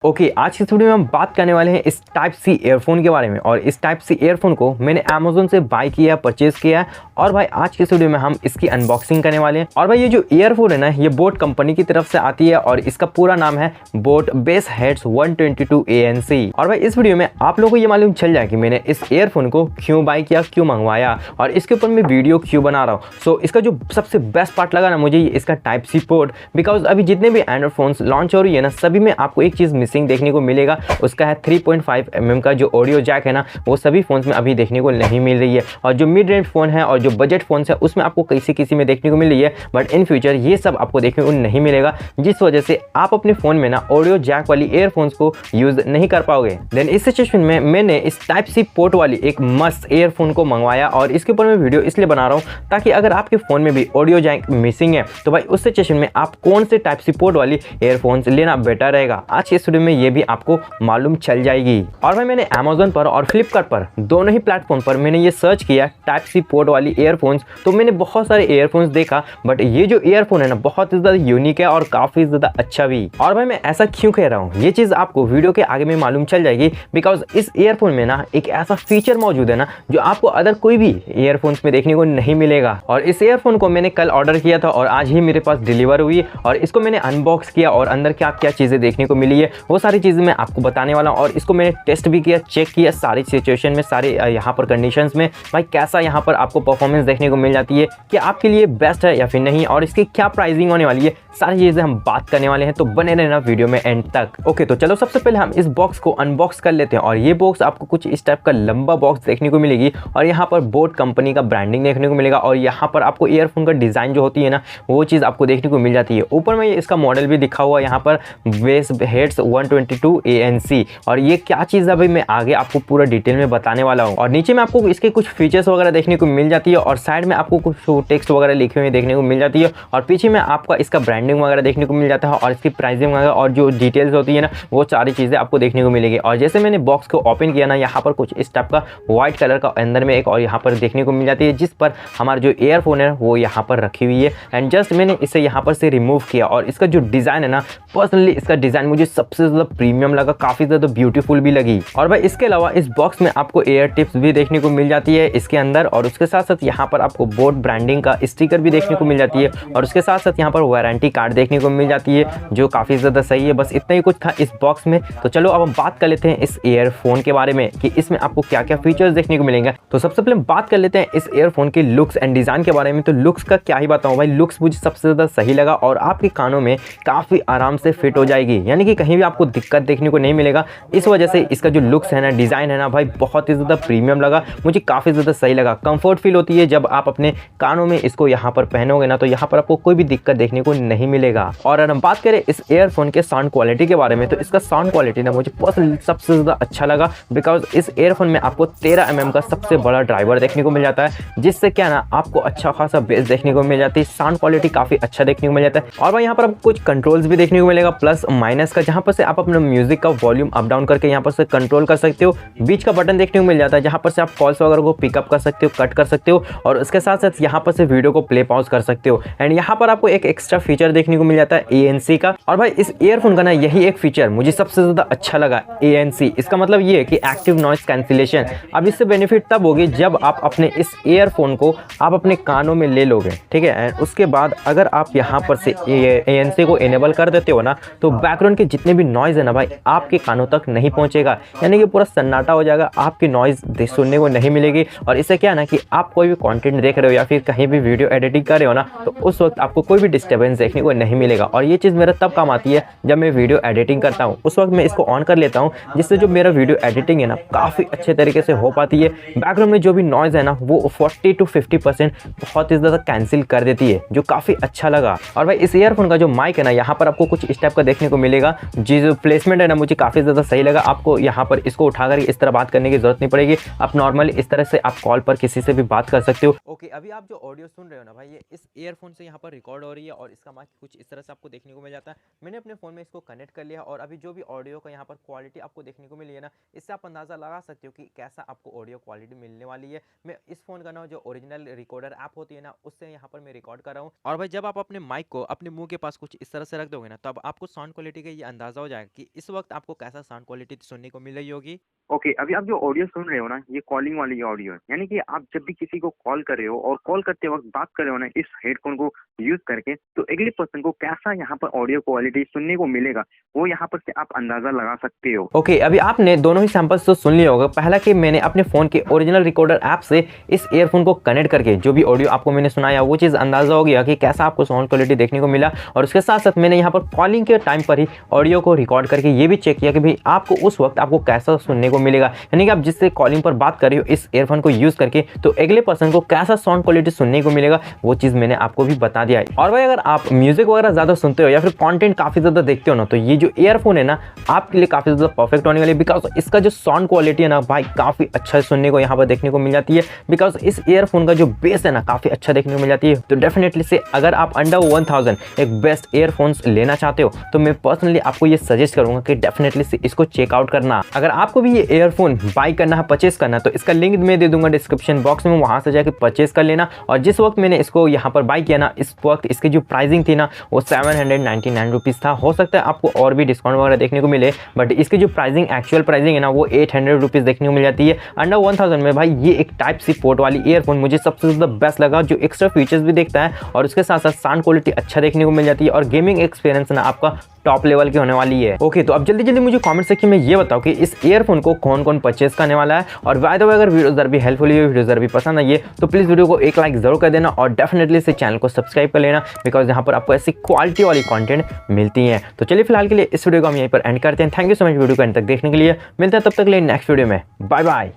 आज की इस वीडियो में हम बात करने वाले हैं इस टाइप सी ईयरफोन के बारे में। और इस टाइप सी ईयरफोन को मैंने अमेज़न से बाय किया, परचेज किया है। और भाई आज की इस वीडियो में हम इसकी अनबॉक्सिंग करने वाले हैं। और भाई ये जो ईयरफोन है ना, ये बोट कंपनी की तरफ से आती है और इसका पूरा नाम है बोट बेस हेड्स 122 ANC। और भाई इस वीडियो में आप लोगों को ये मालूम चल जाए कि मैंने इस ईयरफोन को क्यों बाय किया, क्यों मंगवाया और इसके ऊपर मैं वीडियो क्यों बना रहा हूँ। सो इसका जो सबसे बेस्ट पार्ट लगा ना मुझे, इसका टाइप सी पोर्ट। बिकॉज अभी जितने भी एंड्रॉइड फोन्स लॉन्च हो रही है ना, सभी में आपको एक चीज़ मिसिंग देखने को मिलेगा, उसका है 3.5 mm का जो ऑडियो जैक है ना, वो सभी फोन्स में अभी देखने को नहीं मिल रही है। और जो मिड रेंज फोन है और जो बजट फोन्स है उसमें आपको किसी में देखने को मिल रही है, बट इन फ्यूचर ये सब आपको देखने को नहीं मिलेगा, जिस वजह से आप अपने फोन में ना ऑडियो जैक वाली ईयरफोन्स को यूज नहीं कर पाओगे। देन इस सिचुएशन में मैंने इस टाइप सी पोर्ट वाली एक मस्त ईयरफोन को मंगवाया और इसके ऊपर मैं वीडियो इसलिए बना रहा हूँ ताकि अगर आपके फोन में भी ऑडियो जैक मिसिंग है तो भाई उस सिचुएशन में आप कौन से टाइप सी पोर्ट वाली ईयरफोन्स लेना बेटर रहेगा। आज के इस वीडियो में ये भी आपको मालूम चल जाएगी। और भाई मैंने अमेज़न पर और फ्लिपकार्ट पर दोनों ही प्लेटफॉर्म पर मैंने ये सर्च किया टाइप सी पोर्ट वाली ईयरफोन्स, तो मैंने बहुत सारे ईयरफोन्स देखा, बट ये जो ईयरफोन है ना बहुत ही ज्यादा यूनिक है और काफी ज्यादा अच्छा भी। और भाई मैं ऐसा क्यों कह रहा हूँ, ये चीज आपको वीडियो के आगे में मालूम चल जाएगी। बिकॉज इस ईयरफोन में ना एक ऐसा फीचर मौजूद है ना जो आपको अदर कोई भी ईयरफोन्स में देखने को नहीं मिलेगा। और इस ईयरफोन को मैंने कल ऑर्डर किया था और आज ही मेरे पास डिलीवर हुई और इसको मैंने अनबॉक्स किया और अंदर क्या क्या चीजें देखने को मिली है वो सारी चीजें मैं आपको बताने वाला हूं। और इसको मैंने टेस्ट भी किया, चेक किया सारी सिचुएशन में, सारे यहाँ पर कंडीशंस में भाई कैसा यहाँ पर आपको परफॉर्मेंस देखने को मिल जाती है, कि आपके लिए बेस्ट है या फिर नहीं, और इसकी क्या प्राइसिंग होने वाली है, सारी चीजें हम बात करने वाले हैं। तो बने रहना वीडियो में एंड तक। तो चलो सबसे पहले हम इस बॉक्स को अनबॉक्स कर लेते हैं। और ये बॉक्स आपको कुछ इस टाइप का लंबा बॉक्स देखने को मिलेगी और यहाँ पर बोट कंपनी का ब्रांडिंग देखने को मिलेगा और यहाँ पर आपको ईयरफोन का डिजाइन जो होती है ना वो चीज आपको देखने को मिल जाती है। ऊपर में इसका मॉडल भी दिखा हुआ है यहाँ पर, बेस हेड्स 122 ANC। और ये क्या चीज़ है भाई मैं आगे आपको पूरा डिटेल में बताने वाला हूँ। और नीचे में आपको इसके कुछ फीचर्स वगैरह देखने को मिल जाती है और साइड में आपको कुछ टेक्स्ट वगैरह लिखे हुए देखने को मिल जाती है और पीछे में आपका इसका ब्रांडिंग वगैरह देखने को मिल जाता है और इसकी प्राइसिंग वगैरह और जो डिटेल्स होती है ना वो सारी चीज़ें आपको देखने को मिलेगी। और जैसे मैंने बॉक्स को ओपन किया ना, यहाँ पर कुछ इस टाइप का व्हाइट कलर का अंदर में एक और यहाँ पर देखने को मिल जाती है, जिस पर हमारा जो ईयरफोन है वो यहाँ पर रखी हुई है। एंड जस्ट मैंने इसे यहाँ पर से रिमूव किया और इसका जो डिज़ाइन है ना, पर्सनली इसका डिज़ाइन मुझे सबसे ज़्यादा प्रीमियम लगा, काफ़ी ज़्यादा ब्यूटीफुल भी लगी। और भाई इसके अलावा इस बॉक्स में आपको एयर टिप्स भी देखने को मिल जाती है इसके अंदर, और उसके साथ साथ यहाँ पर आपको बोट ब्रांडिंग का स्टिकर भी देखने को मिल जाती है और उसके साथ साथ यहाँ पर वारंटी कार्ड देखने को मिल जाती है जो काफ़ी ज़्यादा सही है। बस इतना ही कुछ था इस बॉक्स में। तो चलो अब हम बात कर लेते हैं इस ईयरफोन के बारे में कि इसमें आपको क्या क्या फीचर्स देखने को मिलेंगे। तो सबसे पहले बात कर लेते हैं इस ईयरफोन के लुक्स एंड डिज़ाइन के बारे में। तो लुक्स का क्या ही बताऊँ भाई, लुक्स मुझे सबसे ज़्यादा सही लगा और आपके कानों में काफ़ी आराम से फिट हो जाएगी, यानी कि कहीं भी आपको दिक्कत देखने को नहीं मिलेगा। इस वजह से इसका जो लुक्स है ना, डिज़ाइन है ना भाई, बहुत ही ज़्यादा प्रीमियम लगा, मुझे काफ़ी ज़्यादा सही लगा। कंफर्ट फील होती है जब आप अपने कानों में इसको यहाँ पर पहनोगे ना, तो यहाँ पर आपको कोई भी दिक्कत देखने को नहीं मिलेगा। और अगर हम बात करें इस ईयरफोन के साउंड क्वालिटी के बारे में, तो इसका साउंड क्वालिटी ना मुझे पर्सनली सबसे ज़्यादा अच्छा लगा। बिकॉज इस ईयरफोन में आपको 13 mm का सबसे बड़ा ड्राइवर देखने को मिल जाता है, जिससे क्या ना आपको अच्छा खासा बेस देखने को मिल जाती है, साउंड क्वालिटी काफ़ी अच्छा देखने को मिल जाता है। और भाई यहाँ पर आपको कुछ कंट्रोल्स भी देखने को मिलेगा, प्लस माइनस का, जहाँ पर से आप अपने म्यूजिक का वॉल्यूम अप डाउन करके यहाँ पर से कंट्रोल कर सकते हो। बीच का बटन देखने को मिल जाता है जहाँ पर से आप कॉल्स वगैरह को पिकअप कर सकते हो, कट कर सकते हो, और उसके साथ साथ यहाँ पर से वीडियो को प्ले पॉज कर सकते हो। एंड यहाँ पर आपको एक एक्स्ट्रा फीचर देखने को मिल जाता है ANC का। और भाई इस ईयरफोन का ना यही एक फीचर मुझे सबसे ज़्यादा अच्छा लगा, ANC। इसका मतलब ये है कि एक्टिव नॉइस कैंसिलेशन। अब इससे बेनिफिट तब होगी जब आप अपने इस ईयरफोन को आप अपने कानों में ले लोगे, ठीक है। एंड उसके बाद अगर आप यहाँ पर से ANC को इनेबल कर देते हो ना, तो बैकग्राउंड के जितने भी नॉइज़ है ना भाई आपके कानों तक नहीं पहुँचेगा, यानी कि पूरा सन्नाटा हो जाएगा, आपकी नॉइज़ सुनने को नहीं मिलेगी। और इससे क्या है ना कि आप कोई भी कंटेंट देख रहे हो या फिर कहीं भी वीडियो एडिटिंग कर रहे हो ना, तो उस वक्त आपको कोई भी डिस्टर्बेंस देखने को नहीं मिलेगा। और ये चीज़ मेरा तब काम आती है जब मैं वीडियो एडिटिंग करता हूँ, उस वक्त मैं इसको ऑन कर लेता हूँ, जिससे जो मेरा वीडियो एडिटिंग है ना काफ़ी अच्छे तरीके से हो पाती है। बैकग्राउंड में जो भी नॉइज़ है ना वो 40 to 50% बहुत ही ज़्यादा कैंसिल कर देती है, जो काफ़ी अच्छा लगा। और भाई इस ईयरफोन का जो माइक है ना, यहाँ पर आपको कुछ इस टाइप का देखने को मिलेगा, जो प्लेसमेंट है ना मुझे काफ़ी ज़्यादा सही लगा। आपको यहाँ पर इसको उठाकर इस तरह बात करने की जरूरत नहीं पड़ेगी, आप नॉर्मली इस तरह से आप कॉल पर किसी से भी बात कर सकते हो। अभी आप जो ऑडियो सुन रहे हो ना भाई, ये इस ईयरफोन से यहाँ पर रिकॉर्ड हो रही है और इसका माइक कुछ इस तरह से आपको देखने को मिल जाता है। मैंने अपने फ़ोन में इसको कनेक्ट कर लिया और अभी जो भी ऑडियो का यहाँ पर क्वालिटी आपको देखने को मिली है ना, इससे आप अंदाज़ा लगा सकते हो कि कैसा आपको ऑडियो क्वालिटी मिलने वाली है। मैं इस फ़ोन का ना जो ओरिजिनल रिकॉर्डर ऐप होती है ना, उससे यहाँ पर मैं रिकॉर्ड कर रहा हूँ। और भाई जब आप अपने माइक को अपने मुंह के पास कुछ इस तरह से रख दोगे ना, तब आपको साउंड क्वालिटी का ये अंदाज़ा हो हो जाएगा कि इस वक्त आपको कैसा साउंड क्वालिटी सुनने को मिल रही होगी। ओके, अभी आप जो ऑडियो सुन रहे हो ना, ये कॉलिंग वाली ऑडियो है। यानी कि आप जब भी किसी को कॉल कर रहे हो और कॉल करते वक्त बात कर रहे हो ना इस हेडफोन को यूज करके, तो अगले पर्सन को कैसा यहाँ पर ऑडियो क्वालिटी सुनने को मिलेगा, वो यहाँ पर से आप अंदाजा लगा सकते हो। ओके, अभी आपने दोनों ही सैंपल्स तो सुन लिया होगा। पहला कि मैंने अपने फ़ोन के ओरिजिनल रिकॉर्डर ऐप से इस ईयरफोन को कनेक्ट करके जो भी ऑडियो आपको मैंने सुनाया वो चीज़ अंदाज़ा हो गया कि कैसा आपको साउंड क्वालिटी देखने को मिला। और उसके साथ साथ मैंने यहाँ पर कॉलिंग के टाइम पर ही ऑडियो को रिकॉर्ड करके ये भी चेक किया कि भाई आपको उस वक्त आपको कैसा सुनने को मिलेगा, यानी कि आप जिससे कॉलिंग पर बात कर रहे हो इस ईयरफोन को यूज़ करके, तो अगले पर्सन को कैसा साउंड क्वालिटी सुनने को मिलेगा वो चीज़ मैंने आपको भी बता दिया है। और भाई अगर आप म्यूजिक वगैरह ज़्यादा सुनते हो या फिर कंटेंट काफ़ी ज़्यादा देखते हो ना, तो ये जो ईयरफोन है ना आपके लिए काफ़ी ज़्यादा परफेक्ट होने वाली है। बिकॉज इसका जो साउंड क्वालिटी है ना भाई काफ़ी अच्छा सुनने को यहाँ पर देखने को मिल जाती है। बिकॉज इस ईयरफोन का जो बेस है ना काफ़ी अच्छा देखने को मिल जाती है। तो डेफिनेटली से अगर आप अंडर 1000 एक बेस्ट ईयरफोन्स लेना चाहते हो तो मैं पर्सनली आपको ये सजेस्ट करूंगा कि डेफिनेटली से इसको चेकआउट करना। अगर आपको भी ये ईयरफोन बाई करना है, परचेस करना है, तो इसका लिंक मैं दे दूंगा डिस्क्रिप्शन बॉक्स में, वहां से जाके परचेस कर लेना। और जिस वक्त मैंने इसको यहाँ पर बाई किया ना, इस वक्त इसकी जो प्राइसिंग थी ना वो 799 रुपीज़ था। हो सकता है आपको और भी डिस्काउंट वगैरह देखने को मिले, बट इसकी जो प्राइसिंग एक्चुअल प्राइसिंग है ना वो 800 रुपीज़ देखने को मिल जाती है। अंडर 1000 में भाई ये एक टाइप सी पोर्ट वाली ईयरफोन मुझे सबसे ज़्यादा बेस्ट लगा, जो एक्स्ट्रा फीचर्स भी देखता है और उसके साथ साथ साउंड क्वालिटी अच्छा देखने को मिल जाती है और गेमिंग एक्सपीरियंस ना आपका टॉप लेवल की होने वाली है। ओके, तो अब जल्दी जल्दी मुझे कमेंट सेक्शन में ये बताओ कि इस ईयरफोन को कौन कौन परचेस करने वाला है। और बाय द वे अगर वीडियो जरा भी हेल्पफुल हुई, वीडियो जरा भी पसंद आई है तो प्लीज़ वीडियो को एक लाइक जरूर कर देना और डेफिनेटली से चैनल को सब्सक्राइब कर लेना, बिकॉज यहाँ पर आपको ऐसी क्वालिटी वाली कंटेंट मिलती है। तो चलिए फिलहाल के लिए इस वीडियो को हम यहीं पर एंड करते हैं। Thank you so much video को एंड तक देखने के लिए। मिलते हैं तब तक के लिए नेक्स्ट वीडियो में। Bye bye.